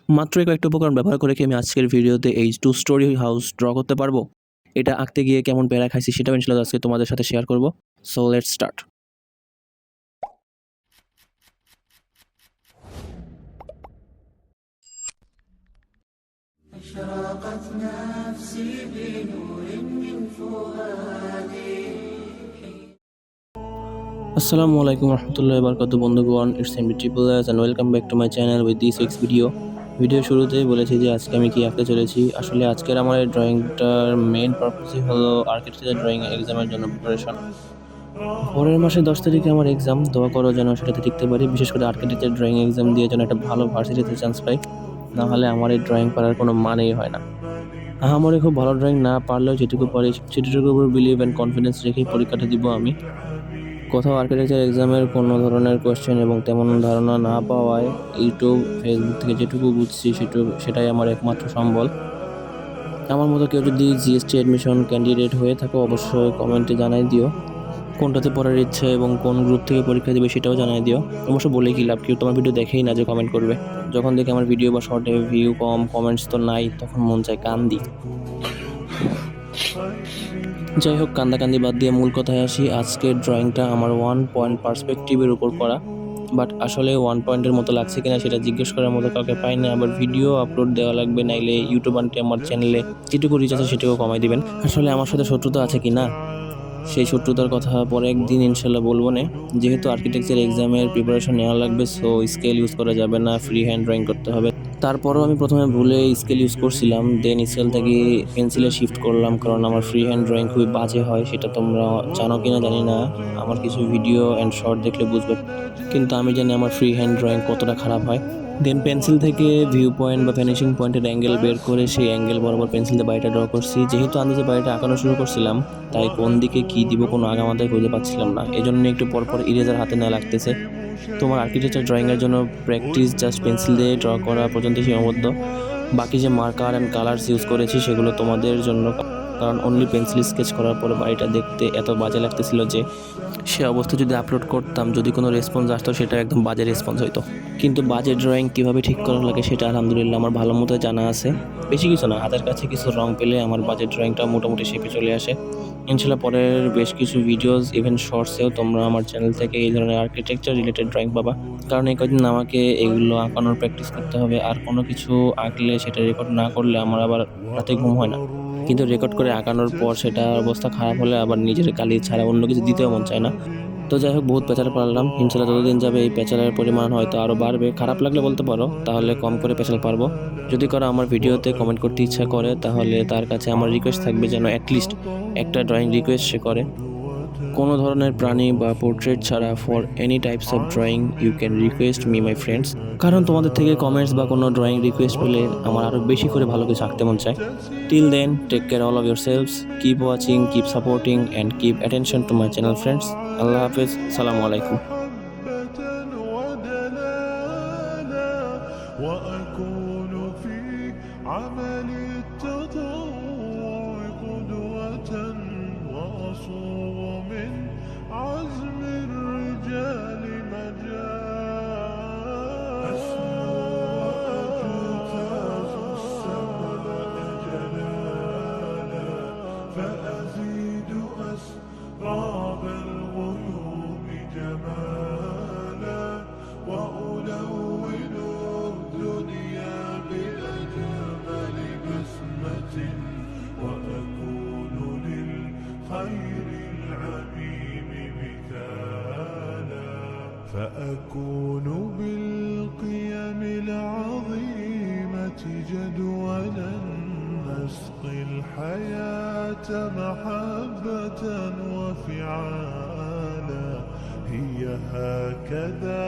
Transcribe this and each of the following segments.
মাত্র কয়েকটা উপকরণ ব্যবহার করে কি আমি আজকের ভিডিওতে এই 2 স্টোরি হাউস ড্র করতে পারবো? এটা আঁকতে গিয়ে কেমন প্যারা খাইছি সেটাও ইনশাআল্লাহ আজকে তোমাদের সাথে শেয়ার করব। So let's start. أشرقت نفسي بنور من فؤادي। আসসালামু আলাইকুম রহমতুল্লাহি ওয়া বারাকাতুহু বন্ধুগণ, it's MB triple S and welcome back to my channel with this X video. Video শুরুতেই বলেছি যে আজকে আমি কি আঁকতে চলেছি। আসলে আজকের আমার এই ড্রয়িংটার মেইন পারপাসই হলো আর্কিটেকচার ড্রয়িং এক্সামের জন্য প্রিপারেশন। পরের মাসে 10 তারিখে আমার এক্সাম, দোয়া করো যেন সেটাতে টিকতে পারি। বিশেষ করে আর্কিটেকচার ড্রয়িং এক্সাম দিয়ে যেন একটা ভালো ভার্সিটিতে চান্স পাই, না হলে আমার এই ড্রয়িং পারার কোনো মানেই হয় না। আহামরি খুব ভালো ড্রয়িং না পারলেও যেটুকু পারি সেটুকুর উপর বিলিভ অ্যান্ড কনফিডেন্স রেখেই পরীক্ষাটা দিব আমি। কোথাও আর্কিটেকচার এক্সামের কোনো ধরনের কোয়েশ্চেন এবং তেমন ধারণা না পাওয়ায় ইউটিউব, ফেসবুক থেকে যেটুকু বুঝছি সেটাই আমার একমাত্র সম্বল। আমার মতো কেউ যদি জিএসটি অ্যাডমিশন ক্যান্ডিডেট হয়ে থাকো অবশ্যই কমেন্টে জানাই দিও কোনটাতে পড়ার ইচ্ছে এবং কোন গ্রুপ থেকে পরীক্ষা দেবে সেটাও জানাই দিও। অবশ্য বলে কি লাভ, কেউ তোমার ভিডিও দেখেই না যে কমেন্ট করবে। যখন দেখি আমার ভিডিও বা শর্টে ভিউ কম, কমেন্টস তো নাই, তখন মন চায় কান্দি। যাই হোক, কান্দাকান্দি বাদ দিয়ে মূল কথায় আসি। আজকের ড্রয়িংটা আমার 1 পয়েন্ট পার্সপেক্টিভের উপর করা, বাট আসলে 1 পয়েন্টের মতো লাগছে কিনা সেটা জিজ্ঞেস করার মতো কাউকে পাই না। আবার ভিডিও আপলোড দেওয়া লাগবে, নাইলে ইউটিউব আন্টি আমার চ্যানেলে যেটুকু রিচ আছে সেটুকু কমাই দিবেন। আসলে আমার সাথে শত্রুতা আছে কি না, সেই শত্রুতার কথা পরে একদিন ইনশাল্লাহ বলবো না। যেহেতু আর্কিটেকচার এক্সামের প্রিপারেশন নেওয়া লাগবে, সো স্কেল ইউজ করা যাবে না, ফ্রি হ্যান্ড ড্রয়িং করতে হবে। তারপরও আমি প্রথমে ভুলে স্কেল ইউজ করছিলাম, দেন স্কেল থেকে পেন্সিলে শিফট করলাম, কারণ আমার ফ্রি হ্যান্ড ড্রয়িং খুবই বাজে হয়। সেটা তোমরা জানো কিনা জানি না, আমার কিছু ভিডিও অ্যান্ড শর্ট দেখলে বুঝবে। কিন্তু আমি জানি আমার ফ্রি হ্যান্ড ড্রয়িং কতটা খারাপ হয়। দেন পেন্সিল থেকে ভিউ পয়েন্ট বা ফিনিশিং পয়েন্টের অ্যাঙ্গেল বের করে সেই অ্যাঙ্গেল বরাবর পেন্সিল দিয়ে বাড়িটা ড্র করছি। যেহেতু আন্দাজে বাড়িটা আঁকানো শুরু করছিলাম, তাই কোন দিকে কী দিব কোনো আগামাথায় খুঁজে পাচ্ছিলাম না। এজন্য একটু পরপর ইরেজার হাতে নেওয়া লাগতেছে। তোমার আর্কিটেকচার ড্রয়িংয়ের জন্য প্র্যাকটিস জাস্ট পেন্সিল দিয়ে ড্র করা পর্যন্ত সীমাবদ্ধ। বাকি যে মার্কার অ্যান্ড কালার্স ইউজ করেছি সেগুলো তোমাদের জন্য, কারণ অনলি পেন্সিল স্কেচ করার পরে বাড়িটা দেখতে এত বাজে লাগতেছিল যে সে অবস্থা যদি আপলোড করতাম, যদি কোনো রেসপন্স আসতো সেটা একদম বাজে রেসপন্স হইতো। কিন্তু বাজে ড্রয়িং কীভাবে ঠিক করা লাগে সেটা আলহামদুলিল্লাহ আমার ভালো মতো জানা আছে। বেশি কিছু না, হাতের কাছে কিছু রং পেলে আমার বাজেট ড্রয়িংটা মোটামুটি শেপে চলে আসে। ইনশাল্লাহ পরের বেশ কিছু ভিডিওস ইভেন শর্টসেও তোমরা আমার চ্যানেল থেকে এই ধরনের আর্কিটেকচার রিলেটেড ড্রয়িং পাবা, কারণ এই কদিন আমাকে এগুলো আঁকানোর প্র্যাকটিস করতে হবে। আর কোনো কিছু আঁকলে সেটা রেকর্ড না করলে আমার আবার রাতে ঘুম হয় না। কিন্তু রেকর্ড করে আঁকানোর পর সেটা অবস্থা খারাপ হলে আবার নিজের গালি ছাড়া অন্য কিছু দিতেও মন চায় না। তো যাই হোক, বহুত পেঁচাল পারলাম। ইনশাল্লাহ যতদিন যাবে এই পেঁচালের পরিমাণ হয়তো আরও বাড়বে। খারাপ লাগলে বলতে পারো, তাহলে কম করে পেঁচাল পারবো। যদি কারো আমার ভিডিওতে কমেন্ট করতে ইচ্ছা করে, তাহলে তার কাছে আমার রিকোয়েস্ট থাকবে যেন অ্যাটলিস্ট একটা ড্রয়িং রিকোয়েস্ট সে করে। কোনো ধরনের প্রাণী বা পোর্ট্রেট ছাড়া for any types of drawing you can request me my friends. কারণ তোমাদের থেকে কমেন্টস বা কোনো ড্রয়িং রিকোয়েস্ট পেলে আমার আরও বেশি করে ভালো কিছু আঁকতে মন চায়। Till then, take care all of yourselves, keep watching, keep supporting and keep attention to my channel friends. আল্লাহ হাফেজ, সালামু আলাইকুম। وأكون في عمل التطوع قدوة وأصوغ من عزم الرجال مجال أجتاز السماء جلالا فأزيد أسراب الغيوم جمالا وألون الدنيا بأجمل بسمة وأكون للخير العميم مثالا فأكون بالقيم العظيمة جدولا نسقي الحياة محبة وفعالا هي هكذا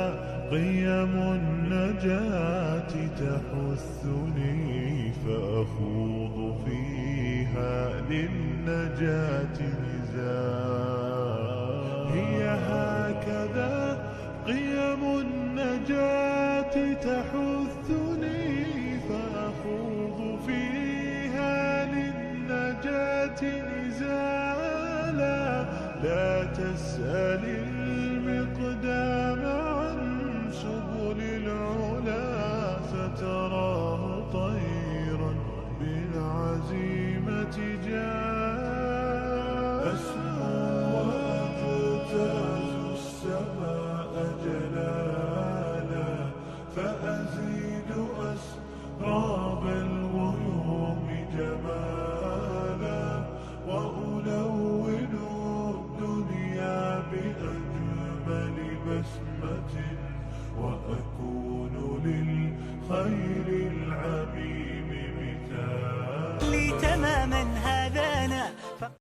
قيم النجاة تحثني فأخوض فيها للنجاة نزالا هي هكذا قيم النجاة تحثني فأخوض فيها للنجاة نزالا لا تسأل المقدام عن سبل العلا فترى أسرع